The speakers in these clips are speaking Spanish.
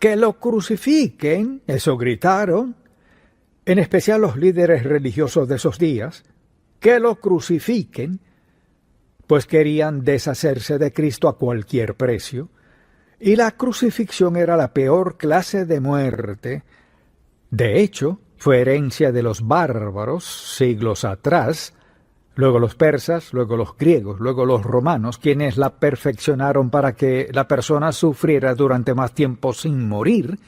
que lo crucifiquen, eso gritaron, en especial los líderes religiosos de esos días, que lo crucifiquen, pues querían deshacerse de Cristo a cualquier precio, y la crucifixión era la peor clase de muerte. De hecho, fue herencia de los bárbaros siglos atrás, luego los persas, luego los griegos, luego los romanos, quienes la perfeccionaron para que la persona sufriera durante más tiempo sin morir,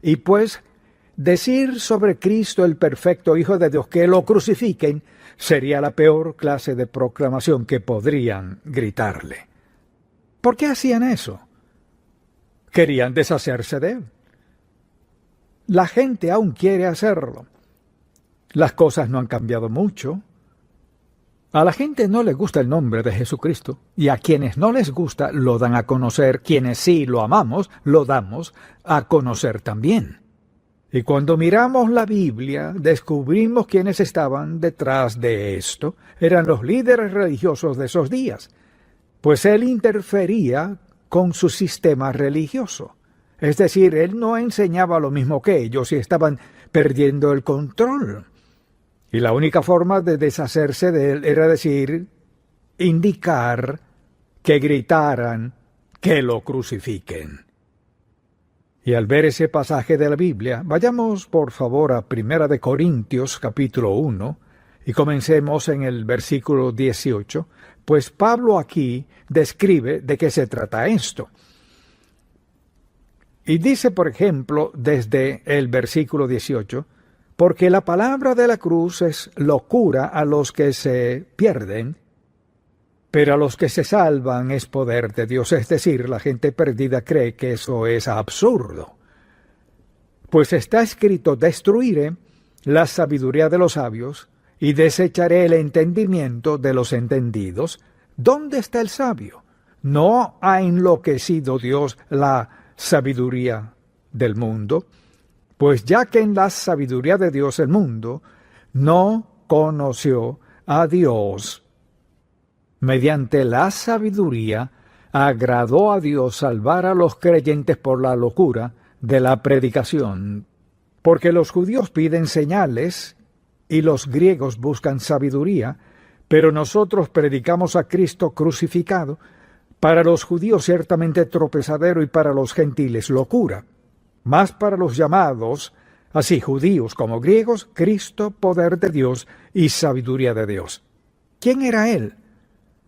y pues decir sobre Cristo, el perfecto Hijo de Dios, que lo crucifiquen, sería la peor clase de proclamación que podrían gritarle. ¿Por qué hacían eso? Querían deshacerse de él. La gente aún quiere hacerlo. Las cosas no han cambiado mucho. A la gente no le gusta el nombre de Jesucristo, y a quienes no les gusta lo dan a conocer. Quienes sí lo amamos, lo damos a conocer también. Y cuando miramos la Biblia, descubrimos quiénes estaban detrás de esto. Eran los líderes religiosos de esos días, pues él interfería con su sistema religioso. Es decir, él no enseñaba lo mismo que ellos y estaban perdiendo el control. Y la única forma de deshacerse de él era decir, indicar, que gritaran, que lo crucifiquen. Y al ver ese pasaje de la Biblia, vayamos por favor a 1 de Corintios capítulo 1 y comencemos en el versículo 18, pues Pablo aquí describe de qué se trata esto. Y dice, por ejemplo, desde el versículo 18, porque la palabra de la cruz es locura a los que se pierden, pero a los que se salvan es poder de Dios. Es decir, la gente perdida cree que eso es absurdo. Pues está escrito, destruiré la sabiduría de los sabios y desecharé el entendimiento de los entendidos. ¿Dónde está el sabio? ¿No ha enloquecido Dios la sabiduría del mundo? Pues ya que en la sabiduría de Dios el mundo no conoció a Dios, mediante la sabiduría agradó a Dios salvar a los creyentes por la locura de la predicación, porque los judíos piden señales y los griegos buscan sabiduría, pero nosotros predicamos a Cristo crucificado, para los judíos ciertamente tropezadero y para los gentiles locura, mas para los llamados, así judíos como griegos, Cristo poder de Dios y sabiduría de Dios. ¿Quién era él?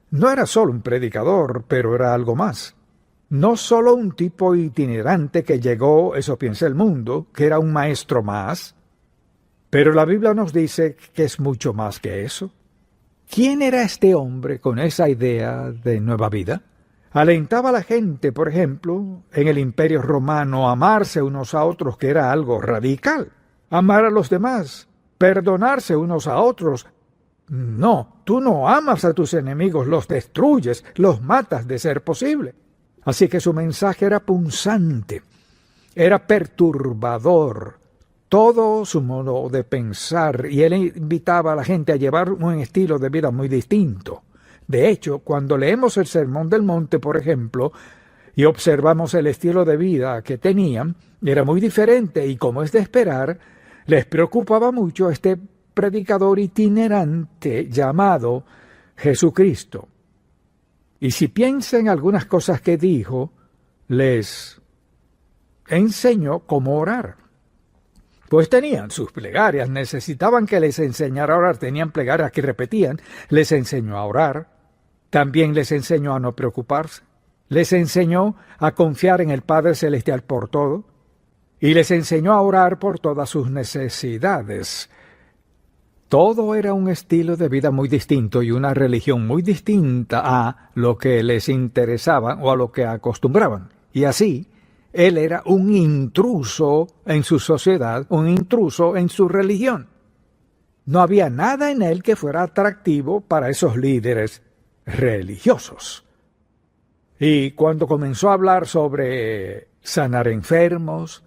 No era solo un predicador, pero era algo más. No solo un tipo itinerante que llegó, eso piensa el mundo, que era un maestro más, pero la Biblia nos dice que es mucho más que eso. ¿Quién era este hombre con esa idea de nueva vida? Alentaba a la gente, por ejemplo, en el Imperio Romano a amarse unos a otros, que era algo radical. Amar a los demás, perdonarse unos a otros. No, tú no amas a tus enemigos, los destruyes, los matas de ser posible. Así que su mensaje era punzante, era perturbador, todo su modo de pensar, y él invitaba a la gente a llevar un estilo de vida muy distinto. De hecho, cuando leemos el Sermón del Monte, por ejemplo, y observamos el estilo de vida que tenían, era muy diferente, y como es de esperar, les preocupaba mucho este predicador itinerante llamado Jesucristo. Y si piensan en algunas cosas que dijo, les enseñó cómo orar. Pues tenían sus plegarias, necesitaban que les enseñara a orar, tenían plegarias que repetían, les enseñó a orar. También les enseñó a no preocuparse, les enseñó a confiar en el Padre Celestial por todo, y les enseñó a orar por todas sus necesidades. Todo era un estilo de vida muy distinto y una religión muy distinta a lo que les interesaba o a lo que acostumbraban. Y así, él era un intruso en su sociedad, un intruso en su religión. No había nada en él que fuera atractivo para esos líderes religiosos. Y cuando comenzó a hablar sobre sanar enfermos,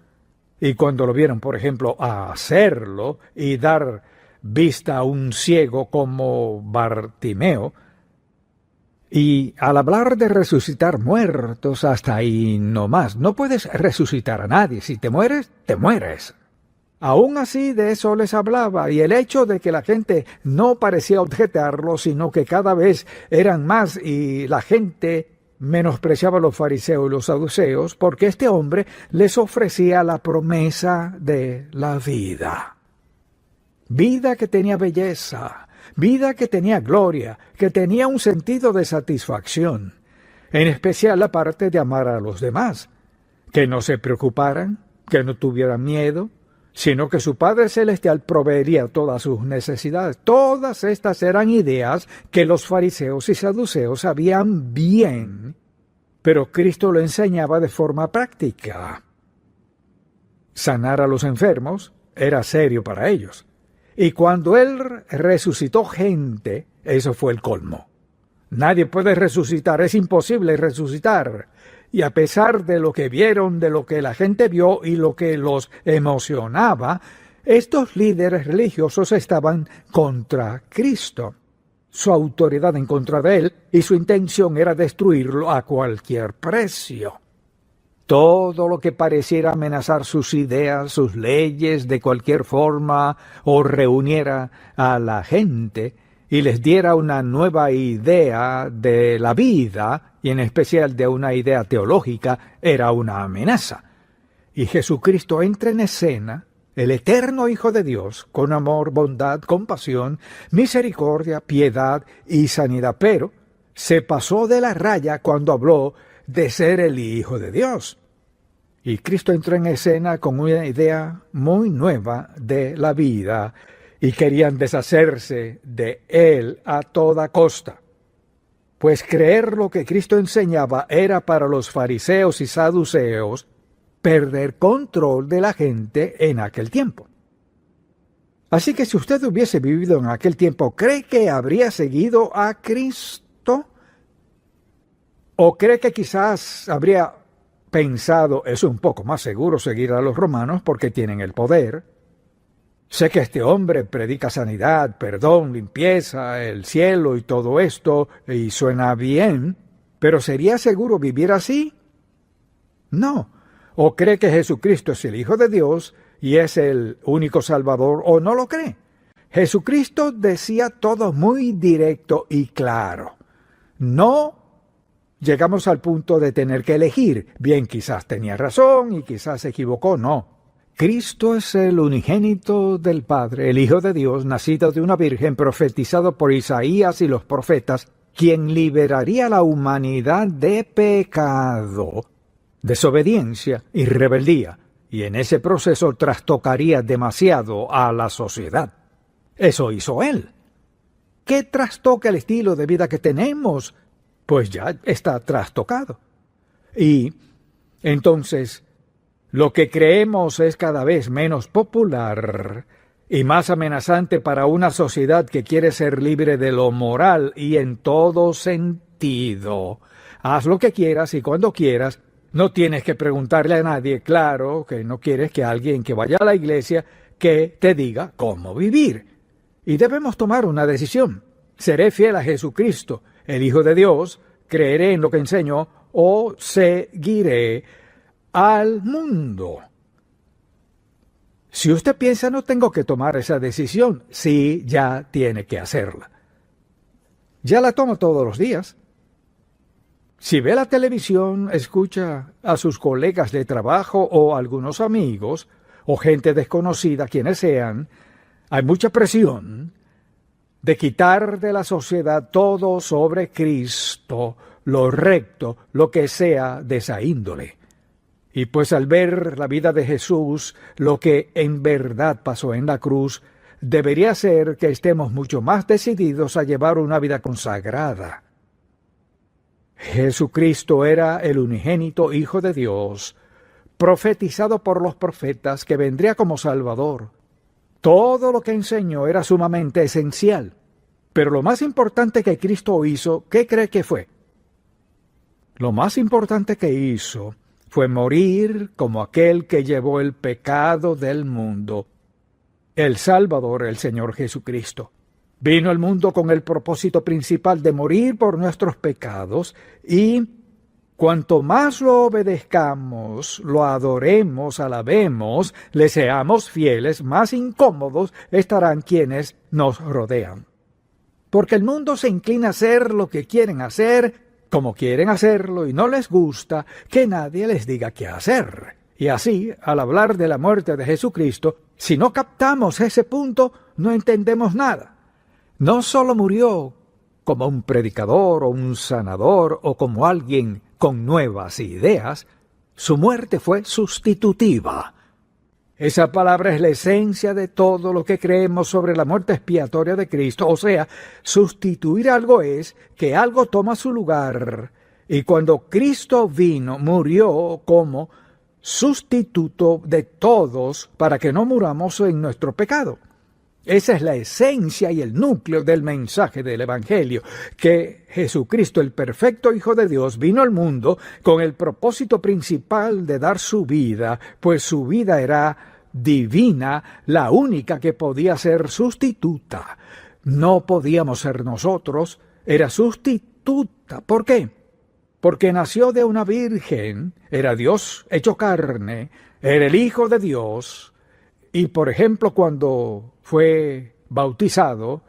y cuando lo vieron, por ejemplo, a hacerlo y dar vista a un ciego como Bartimeo, Y al hablar de resucitar muertos, hasta ahí no más. No puedes resucitar a nadie. Si te mueres, te mueres. Aún así de eso les hablaba, y el hecho de que la gente no parecía objetarlo, sino que cada vez eran más y la gente menospreciaba a los fariseos y los saduceos, porque este hombre les ofrecía la promesa de la vida. Vida que tenía belleza, vida que tenía gloria, que tenía un sentido de satisfacción, en especial la parte de amar a los demás, que no se preocuparan, que no tuvieran miedo, sino que su Padre Celestial proveería todas sus necesidades. Todas estas eran ideas que los fariseos y saduceos sabían bien, pero Cristo lo enseñaba de forma práctica. Sanar a los enfermos era serio para ellos. Y cuando Él resucitó gente, eso fue el colmo. Nadie puede resucitar, es imposible resucitar. Y a pesar de lo que vieron, de lo que la gente vio y lo que los emocionaba, estos líderes religiosos estaban contra Cristo. Su autoridad en contra de Él y su intención era destruirlo a cualquier precio. Todo lo que pareciera amenazar sus ideas, sus leyes de cualquier forma, o reuniera a la gente y les diera una nueva idea de la vida, y en especial de una idea teológica, era una amenaza. Y Jesucristo entra en escena, el eterno Hijo de Dios, con amor, bondad, compasión, misericordia, piedad y sanidad, pero se pasó de la raya cuando habló de ser el Hijo de Dios. Y Cristo entró en escena con una idea muy nueva de la vida, y querían deshacerse de Él a toda costa. Pues creer lo que Cristo enseñaba era para los fariseos y saduceos perder control de la gente en aquel tiempo. Así que si usted hubiese vivido en aquel tiempo, ¿cree que habría seguido a Cristo? ¿O cree que quizás habría pensado, es un poco más seguro seguir a los romanos porque tienen el poder? Sé que este hombre predica sanidad, perdón, limpieza, el cielo y todo esto, y suena bien, pero ¿sería seguro vivir así? No. ¿O cree que Jesucristo es el Hijo de Dios y es el único Salvador, o no lo cree? Jesucristo decía todo muy directo y claro. No llegamos al punto de tener que elegir. Bien, quizás tenía razón y quizás se equivocó, no. Cristo es el unigénito del Padre, el Hijo de Dios, nacido de una virgen, profetizado por Isaías y los profetas, quien liberaría a la humanidad de pecado, desobediencia y rebeldía, y en ese proceso trastocaría demasiado a la sociedad. Eso hizo Él. ¿Qué trastoca el estilo de vida que tenemos? Pues ya está trastocado. Y entonces, lo que creemos es cada vez menos popular y más amenazante para una sociedad que quiere ser libre de lo moral y en todo sentido. Haz lo que quieras y cuando quieras. No tienes que preguntarle a nadie. Claro que no quieres que alguien que vaya a la iglesia que te diga cómo vivir. Y debemos tomar una decisión. ¿Seré fiel a Jesucristo, el Hijo de Dios? ¿Creeré en lo que enseñó o seguiré al mundo? Si usted piensa, no tengo que tomar esa decisión, sí, ya tiene que hacerla. Ya la tomo todos los días. Si ve la televisión, escucha a sus colegas de trabajo o algunos amigos, o gente desconocida, quienes sean, hay mucha presión de quitar de la sociedad todo sobre Cristo, lo recto, lo que sea de esa índole. Y pues al ver la vida de Jesús, lo que en verdad pasó en la cruz, debería ser que estemos mucho más decididos a llevar una vida consagrada. Jesucristo era el unigénito Hijo de Dios, profetizado por los profetas que vendría como Salvador. Todo lo que enseñó era sumamente esencial. Pero lo más importante que Cristo hizo, ¿qué cree que fue? Lo más importante que hizo fue morir como aquel que llevó el pecado del mundo, el Salvador, el Señor Jesucristo. Vino al mundo con el propósito principal de morir por nuestros pecados y cuanto más lo obedezcamos, lo adoremos, alabemos, le seamos fieles, más incómodos estarán quienes nos rodean. Porque el mundo se inclina a hacer lo que quieren hacer, como quieren hacerlo, y no les gusta que nadie les diga qué hacer. Y así, al hablar de la muerte de Jesucristo, si no captamos ese punto, no entendemos nada. No solo murió como un predicador o un sanador o como alguien con nuevas ideas, su muerte fue sustitutiva. Esa palabra es la esencia de todo lo que creemos sobre la muerte expiatoria de Cristo, o sea, sustituir algo es que algo toma su lugar, y cuando Cristo vino, murió como sustituto de todos para que no muramos en nuestro pecado. Esa es la esencia y el núcleo del mensaje del Evangelio, que Jesucristo, el perfecto Hijo de Dios, vino al mundo con el propósito principal de dar su vida, pues su vida era divina, la única que podía ser sustituta. No podíamos ser nosotros, era sustituta. ¿Por qué? Porque nació de una virgen, era Dios hecho carne, era el Hijo de Dios, y por ejemplo cuando fue bautizado,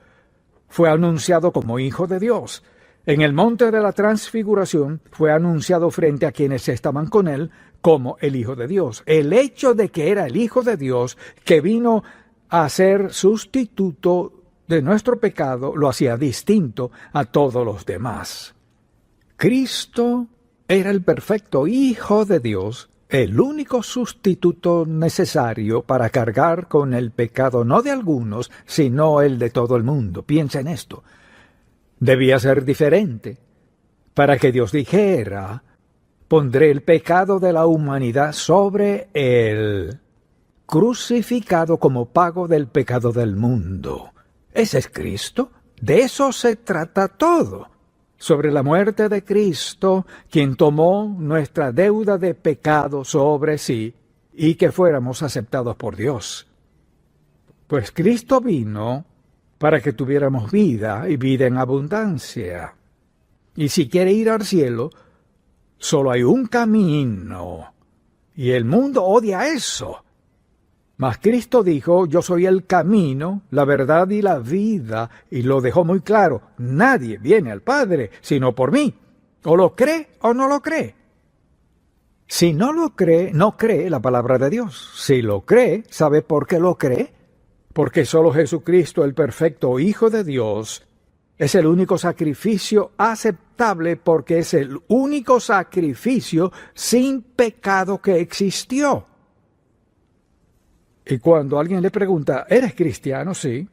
fue anunciado como Hijo de Dios. En el monte de la transfiguración fue anunciado frente a quienes estaban con él como el Hijo de Dios. El hecho de que era el Hijo de Dios que vino a ser sustituto de nuestro pecado lo hacía distinto a todos los demás. Cristo era el perfecto Hijo de Dios, el único sustituto necesario para cargar con el pecado no de algunos, sino el de todo el mundo. Piensa en esto. Debía ser diferente para que Dios dijera: pondré el pecado de la humanidad sobre él, crucificado como pago del pecado del mundo. Ese es Cristo. De eso se trata todo. Sobre la muerte de Cristo, quien tomó nuestra deuda de pecado sobre sí y que fuéramos aceptados por Dios. Pues Cristo vino para que tuviéramos vida y vida en abundancia. Y si quiere ir al cielo, solo hay un camino. Y el mundo odia eso. Mas Cristo dijo: yo soy el camino, la verdad y la vida, y lo dejó muy claro: nadie viene al Padre sino por mí. O lo cree o no lo cree. Si no lo cree, no cree la palabra de Dios. Si lo cree, ¿sabe por qué lo cree? Porque solo Jesucristo, el perfecto Hijo de Dios, es el único sacrificio aceptable, porque es el único sacrificio sin pecado que existió. Y cuando alguien le pregunta: ¿eres cristiano? Sí.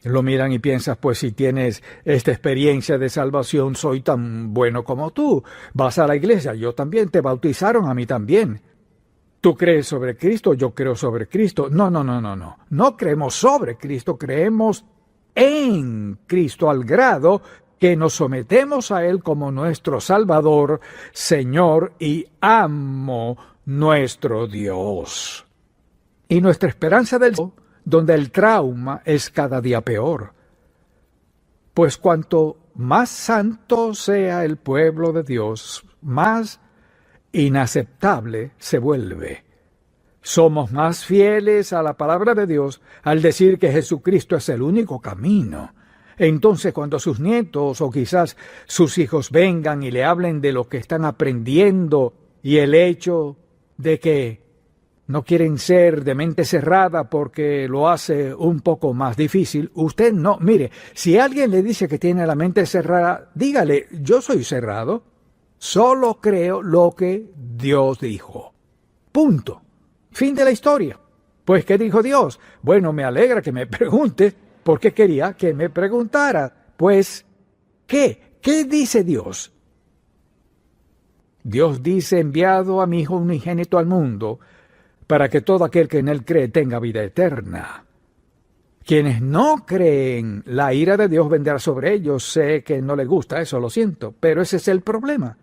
Lo miran y piensas: pues si tienes esta experiencia de salvación, soy tan bueno como tú. Vas a la iglesia, yo también, te bautizaron, a mí también. ¿Tú crees sobre Cristo? Yo creo sobre Cristo. No. No creemos sobre Cristo, creemos en Cristo al grado que nos sometemos a Él como nuestro Salvador, Señor y amo, nuestro Dios. Y nuestra esperanza del cielo, donde el trauma es cada día peor. Pues cuanto más santo sea el pueblo de Dios, más inaceptable se vuelve. Somos más fieles a la palabra de Dios al decir que Jesucristo es el único camino. Entonces, cuando sus nietos o quizás sus hijos vengan y le hablen de lo que están aprendiendo y el hecho de que no quieren ser de mente cerrada porque lo hace un poco más difícil, usted no, mire, si alguien le dice que tiene la mente cerrada, dígale: yo soy cerrado, solo creo lo que Dios dijo. Punto. Fin de la historia. Pues, ¿qué dijo Dios? Bueno, me alegra que me pregunte, porque quería que me preguntara. Pues, ¿qué? ¿Qué dice Dios? Dios dice: enviado a mi Hijo unigénito al mundo, para que todo aquel que en él cree tenga vida eterna. Quienes no creen, la ira de Dios vendrá sobre ellos. Sé que no les gusta eso, lo siento, pero ese es el problema.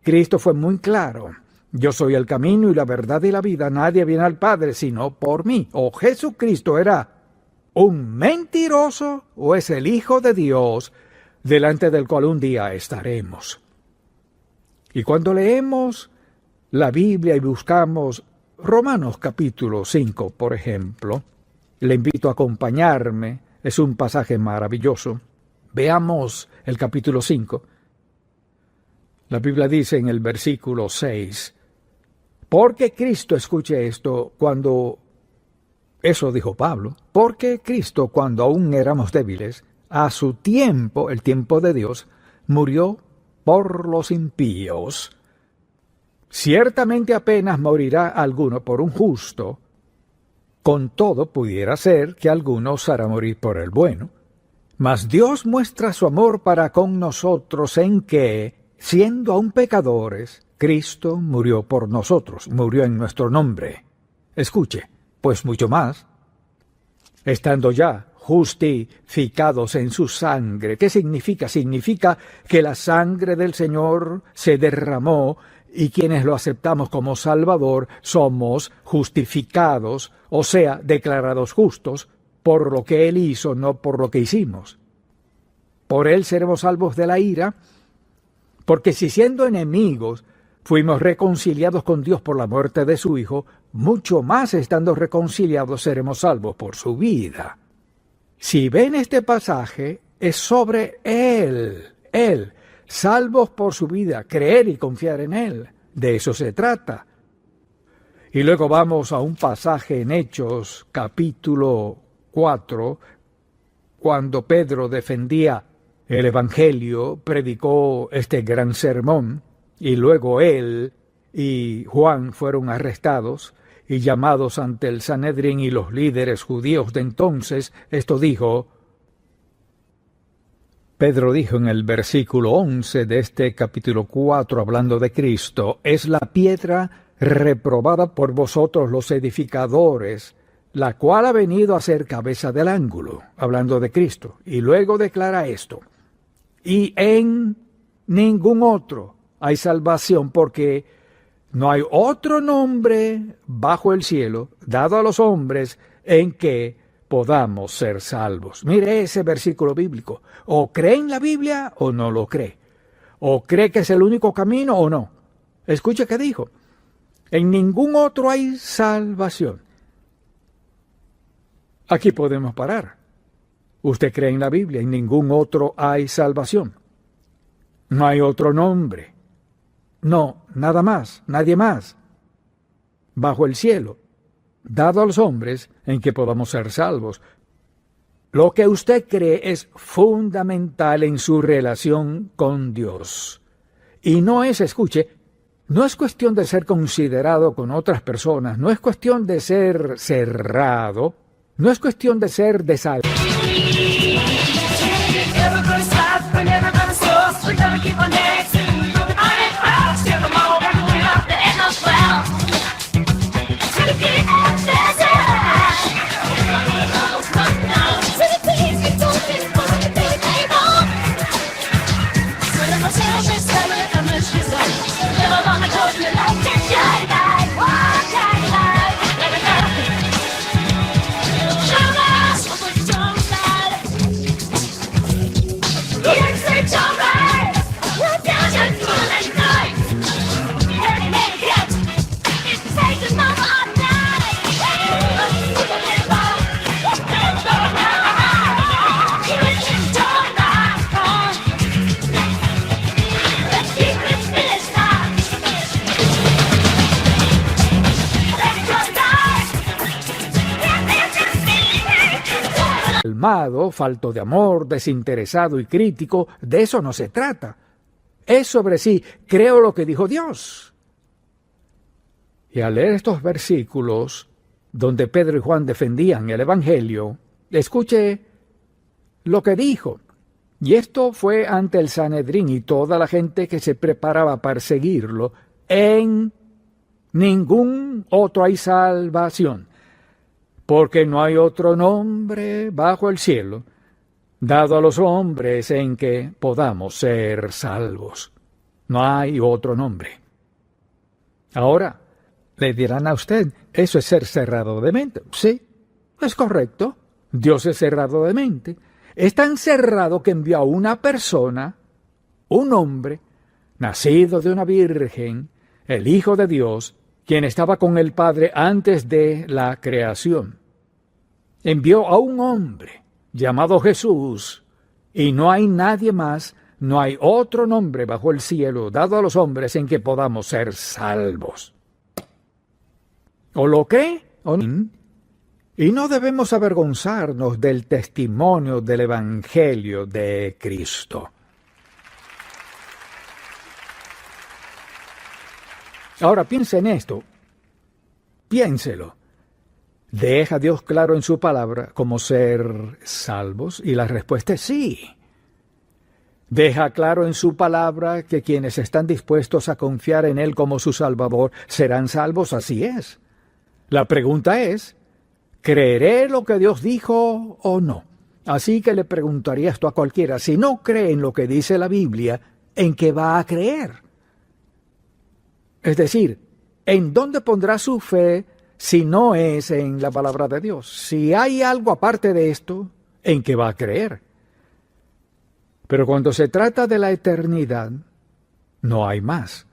Cristo fue muy claro: yo soy el camino y la verdad y la vida, nadie viene al Padre sino por mí. O Jesucristo era un mentiroso o es el Hijo de Dios, delante del cual un día estaremos. Y cuando leemos la Biblia y buscamos Romanos capítulo 5, por ejemplo, le invito a acompañarme, es un pasaje maravilloso. Veamos el capítulo 5. La Biblia dice en el versículo 6, porque Cristo, escuche esto, eso dijo Pablo, porque Cristo, cuando aún éramos débiles, a su tiempo, el tiempo de Dios, murió por los impíos. Ciertamente apenas morirá alguno por un justo, con todo pudiera ser que alguno osara morir por el bueno. Mas Dios muestra su amor para con nosotros en que, siendo aún pecadores, Cristo murió por nosotros, murió en nuestro nombre. Escuche, pues mucho más, estando ya justificados en su sangre. ¿Qué significa? Significa que la sangre del Señor se derramó y quienes lo aceptamos como Salvador somos justificados, o sea, declarados justos, por lo que Él hizo, no por lo que hicimos. Por Él seremos salvos de la ira, porque si siendo enemigos fuimos reconciliados con Dios por la muerte de su Hijo, mucho más estando reconciliados seremos salvos por su vida. Si ven este pasaje, es sobre Él, salvos por su vida, creer y confiar en Él. De eso se trata. Y luego vamos a un pasaje en Hechos, capítulo 4, cuando Pedro defendía el Evangelio, predicó este gran sermón, y luego él y Juan fueron arrestados y llamados ante el Sanedrín y los líderes judíos de entonces. Esto dijo, Pedro dijo en el versículo 11 de este capítulo 4, hablando de Cristo, es la piedra reprobada por vosotros los edificadores, la cual ha venido a ser cabeza del ángulo, hablando de Cristo. Y luego declara esto, y en ningún otro hay salvación, porque no hay otro nombre bajo el cielo dado a los hombres en que podamos ser salvos. Mire ese versículo bíblico. O cree en la Biblia o no lo cree. O cree que es el único camino o no. Escuche qué dijo. En ningún otro hay salvación. Aquí podemos parar. Usted cree en la Biblia, en ningún otro hay salvación. No hay otro nombre. No, nada más, nadie más, bajo el cielo, dado a los hombres en que podamos ser salvos. Lo que usted cree es fundamental en su relación con Dios. Y no es, escuche, no es cuestión de ser considerado con otras personas, no es cuestión de ser cerrado, no es cuestión de ser desalmado. Falto de amor, desinteresado y crítico, de eso no se trata. Es sobre sí, creo lo que dijo Dios. Y al leer estos versículos, donde Pedro y Juan defendían el Evangelio, escuche lo que dijo. Y esto fue ante el Sanedrín y toda la gente que se preparaba para seguirlo. En ningún otro hay salvación, porque no hay otro nombre bajo el cielo dado a los hombres en que podamos ser salvos. No hay otro nombre. Ahora, le dirán a usted, eso es ser cerrado de mente. Sí, es correcto. Dios es cerrado de mente. Es tan cerrado que envió a una persona, un hombre, nacido de una virgen, el Hijo de Dios, quien estaba con el Padre antes de la creación. Envió a un hombre llamado Jesús, y no hay nadie más, no hay otro nombre bajo el cielo dado a los hombres en que podamos ser salvos. ¿O lo qué? ¿O no? Y no debemos avergonzarnos del testimonio del Evangelio de Cristo. Ahora piense en esto. Piénselo. ¿Deja Dios claro en su palabra cómo ser salvos? Y la respuesta es sí. Deja claro en su palabra que quienes están dispuestos a confiar en Él como su Salvador serán salvos, así es. La pregunta es, ¿creeré lo que Dios dijo o no? Así que le preguntaría esto a cualquiera, si no cree en lo que dice la Biblia, ¿en qué va a creer? Es decir, ¿en dónde pondrá su fe si no es en la palabra de Dios? Si hay algo aparte de esto, ¿en qué va a creer? Pero cuando se trata de la eternidad, no hay más.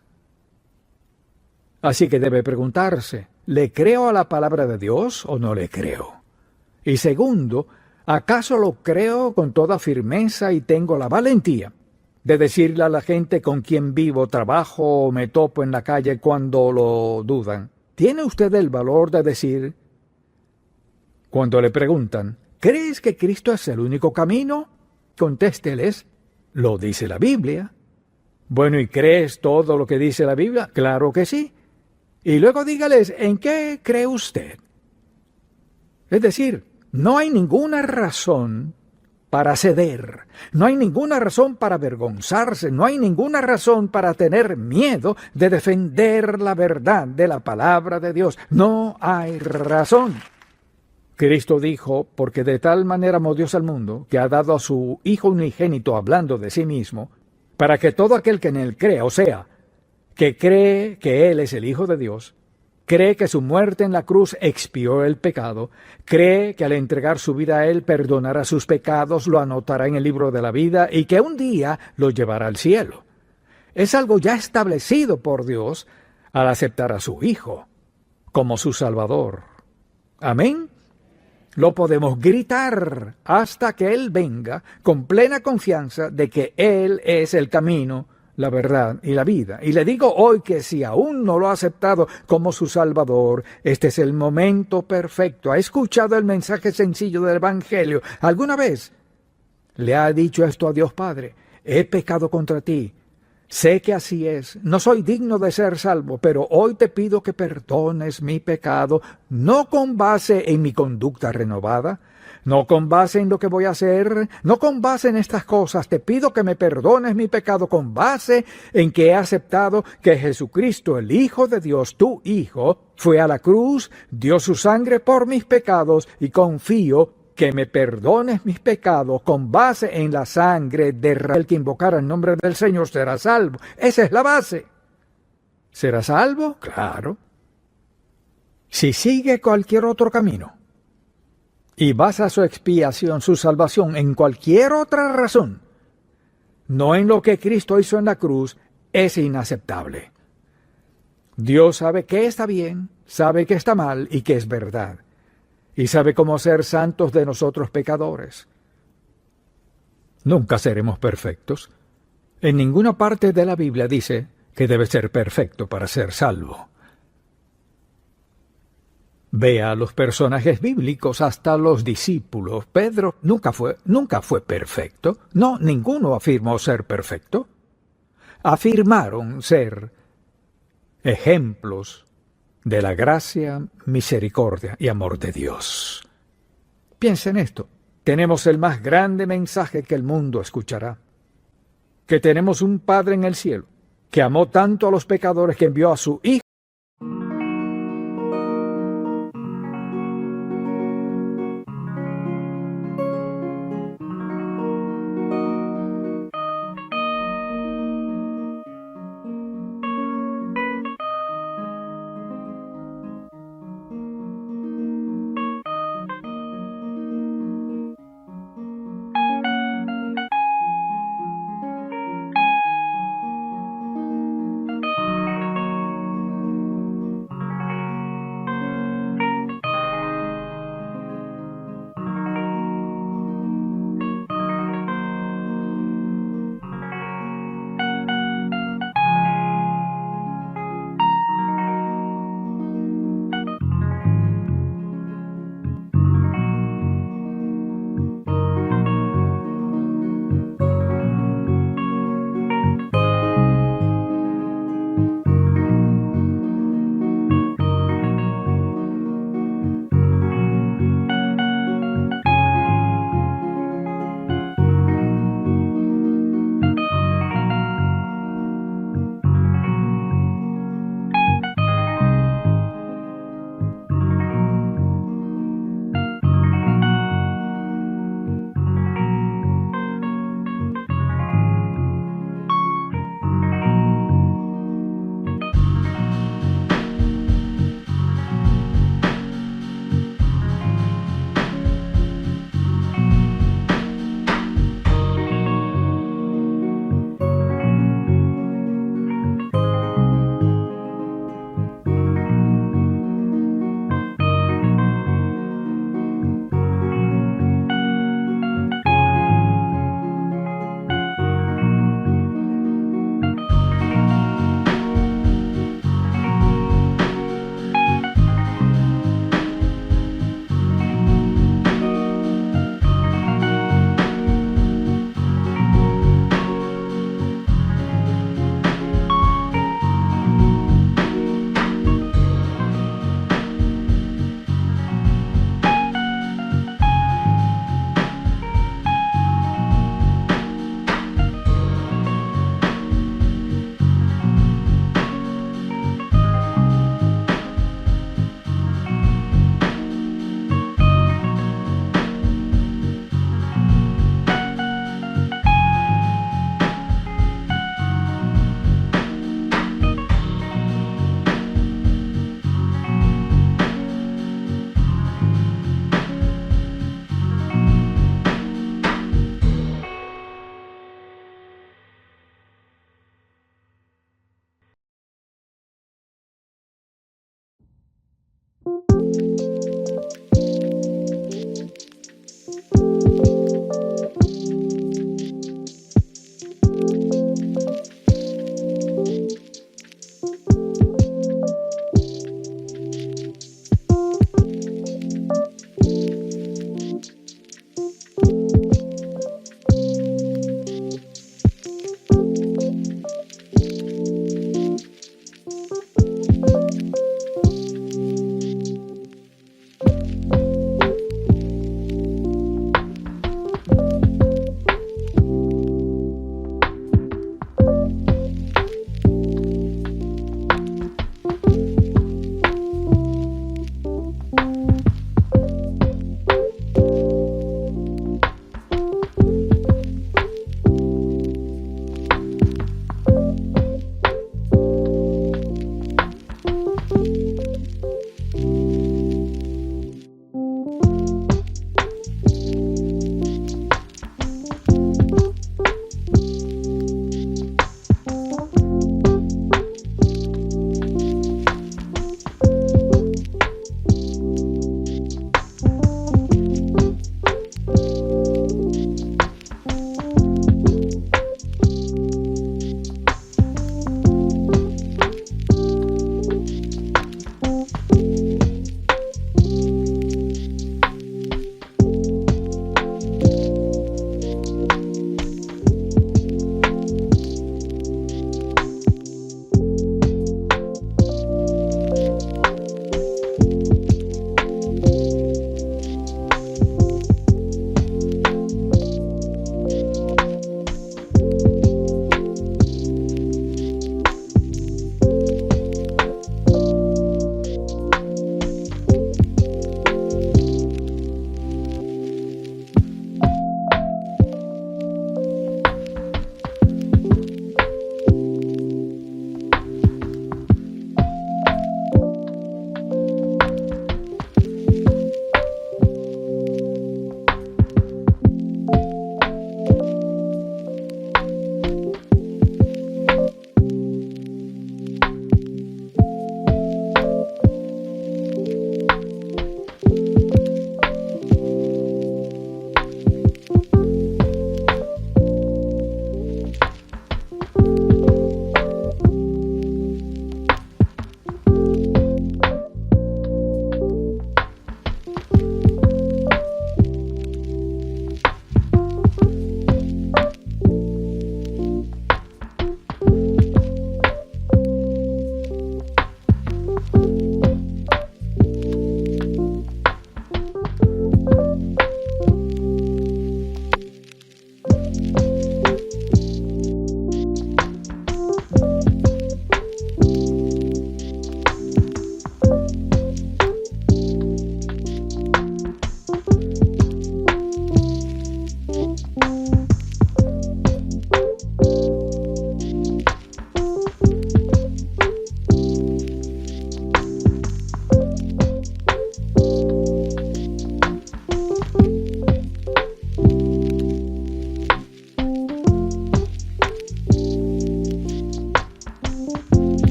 Así que debe preguntarse, ¿le creo a la palabra de Dios o no le creo? Y segundo, ¿acaso lo creo con toda firmeza y tengo la valentía de decirle a la gente con quien vivo, trabajo o me topo en la calle cuando lo dudan? ¿Tiene usted el valor de decir, cuando le preguntan, ¿crees que Cristo es el único camino? Contésteles, lo dice la Biblia. Bueno, ¿y crees todo lo que dice la Biblia? Claro que sí. Y luego dígales, ¿en qué cree usted? Es decir, no hay ninguna razón para ceder, no hay ninguna razón para avergonzarse, no hay ninguna razón para tener miedo de defender la verdad de la palabra de Dios. No hay razón. Cristo dijo, porque de tal manera amó Dios al mundo, que ha dado a su Hijo unigénito hablando de sí mismo, para que todo aquel que en Él crea, o sea, que cree que Él es el Hijo de Dios, cree que su muerte en la cruz expió el pecado, cree que al entregar su vida a Él perdonará sus pecados, lo anotará en el libro de la vida y que un día lo llevará al cielo. Es algo ya establecido por Dios al aceptar a su Hijo como su Salvador. Amén. Lo podemos gritar hasta que Él venga con plena confianza de que Él es el camino, la verdad y la vida. Y le digo hoy que si aún no lo ha aceptado como su Salvador, este es el momento perfecto. ¿Ha escuchado el mensaje sencillo del Evangelio? ¿Alguna vez le ha dicho esto a Dios Padre? He pecado contra ti. Sé que así es, no soy digno de ser salvo, pero hoy te pido que perdones mi pecado, no con base en mi conducta renovada, no con base en lo que voy a hacer, no con base en estas cosas, te pido que me perdones mi pecado con base en que he aceptado que Jesucristo, el Hijo de Dios, tu Hijo, fue a la cruz, dio su sangre por mis pecados y confío que me perdones mis pecados con base en la sangre de el que invocara el nombre del Señor será salvo. Esa es la base. ¿Será salvo? Claro. Si sigue cualquier otro camino y basa su expiación, su salvación en cualquier otra razón, no en lo que Cristo hizo en la cruz, es inaceptable. Dios sabe qué está bien, sabe qué está mal y qué es verdad. Y sabe cómo ser santos de nosotros pecadores. Nunca seremos perfectos. En ninguna parte de la Biblia dice que debe ser perfecto para ser salvo. Vea a los personajes bíblicos, hasta los discípulos. Pedro nunca fue perfecto. No, ninguno afirmó ser perfecto. Afirmaron ser ejemplos de la gracia, misericordia y amor de Dios. Piensa en esto. Tenemos el más grande mensaje que el mundo escuchará. Que tenemos un Padre en el cielo, que amó tanto a los pecadores que envió a su Hijo.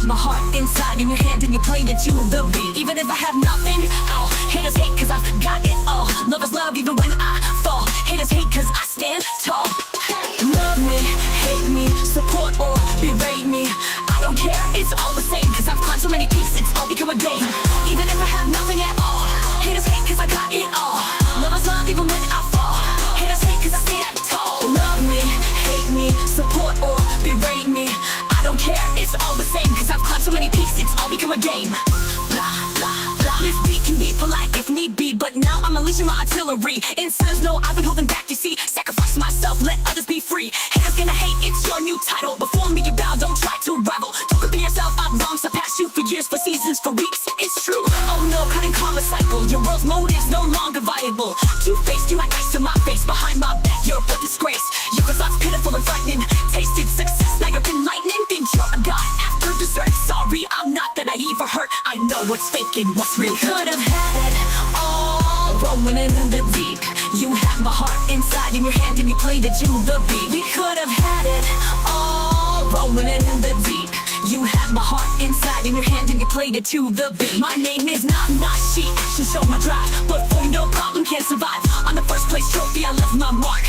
my heart inside in your hand and you play it to the beat. Even if I have nothing, oh, haters hate cause I've got it all. Lovers love even when I fall. Haters hate cause I stand tall. Love me, hate me, support or berate me, I don't care, it's all the same. Cause I've climbed so many peaks, it's all become a game. Even if I have nothing at all, haters hate cause I got it all. Lovers love even when I fall. Haters hate cause I stand tall. Love me, hate me, support or berate me, I don't care, it's all the same. Cause I've climbed so many peaks, it's all become a game. Blah, blah, blah. This beat can be polite if need be, but now I'm unleashing my artillery. It says no, I've been holding back, you see. Sacrifice myself, let others be free. Haters gonna hate, it's your new title. Before me you bow, don't try to rival. Don't compare yourself, I've long surpassed you for years, for seasons, for weeks. It's true, oh no, cutting karma cycle. Your world's motive's no longer viable. Two-faced, you like ice to my face. Behind my back, you're a disgrace. Your thoughts pitiful and frightening. Tasted success, now you're enlightening. Think you're a god after dessert. Sorry, I'm not that naive or hurt. I know what's fake and what's real. Could have had it all, rolling in the deep. You had my heart inside in your hand and you played it to the beat. We could have had it all, rolling in the deep. You had my heart inside in your hand and you played it to the beat. My name is not she, action show my drive. But for no problem can't survive. On the first place trophy I left my mark.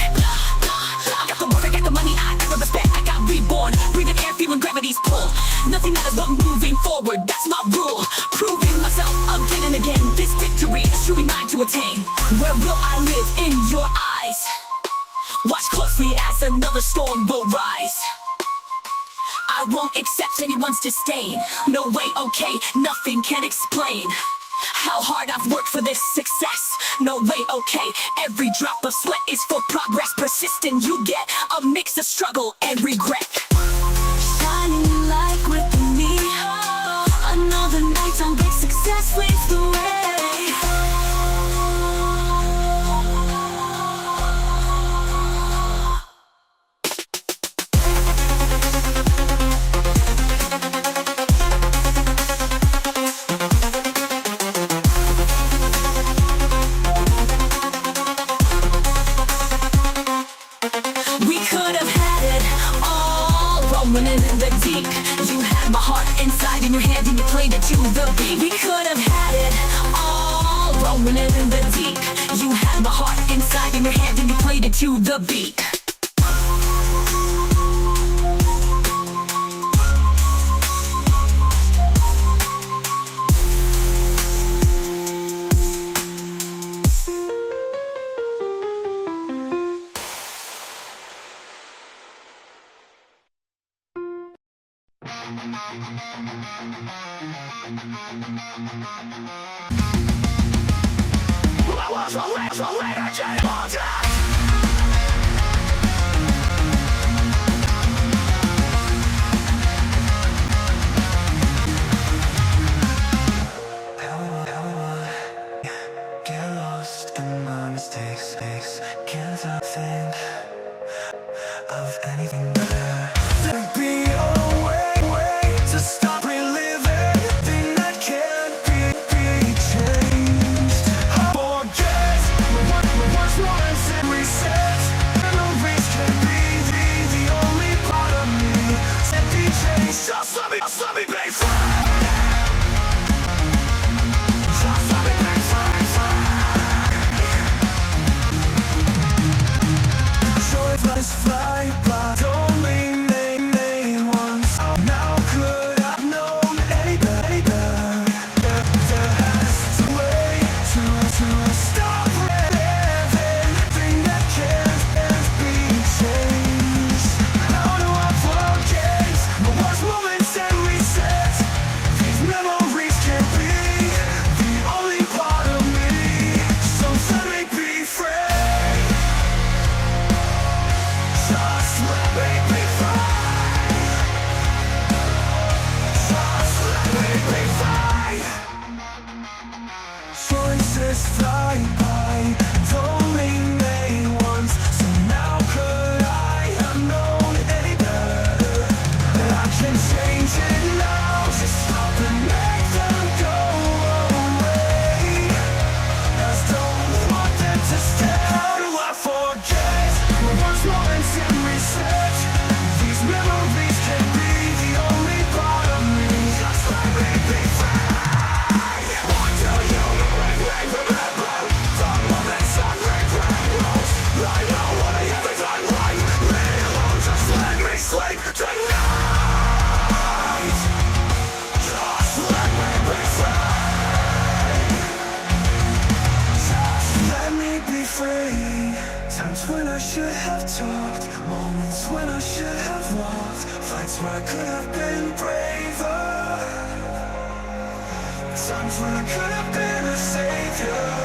I got the work, I got the money, I got the respect, I got reborn. Breathing air, feeling gravity's pull. Nothing matters but moving forward, that's my rule. Proving myself again and again. This victory is truly mine to attain. Where will I live? In your eyes. Watch closely as another storm will rise. I won't accept anyone's disdain. No way, okay, nothing can explain how hard I've worked for this success. No way, okay, every drop of sweat is for progress. Persistent, you get a mix of struggle and regret. Shining like within me, another night on big success leads the way. Rolling in the deep. You had my heart inside in your hand and you played it to the beat. We could have had it all. Rolling in the deep. You had my heart inside in your hand and you played it to the beat. Get lost in my mistakes. Can't I think of anything better? There'd be a way to stop reliving thing that can't be changed. Forget what was once and reset. Times when I could have been braver, times when I could have been a savior.